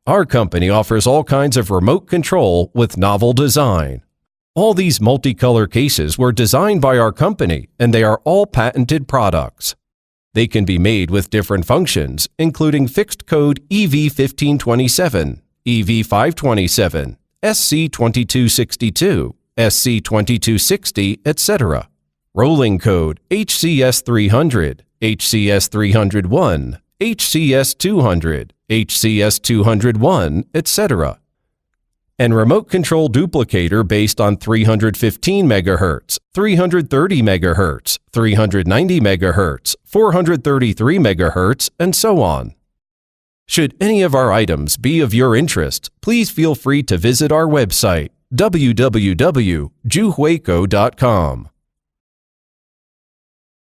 Our company offers all kinds of remote control with novel design. All these multicolor cases were designed by our company, and they are all patented products. They can be made with different functions, including fixed code EV1527, EV527, SC2262, SC2260, etc. Rolling code HCS300, HCS301, HCS200, HCS201, etc. And remote control duplicator based on 315 MHz, 330 MHz, 390 MHz, 433 MHz, and so on. Should any of our items be of your interest, please feel free to visit our website, www.juhuico.com.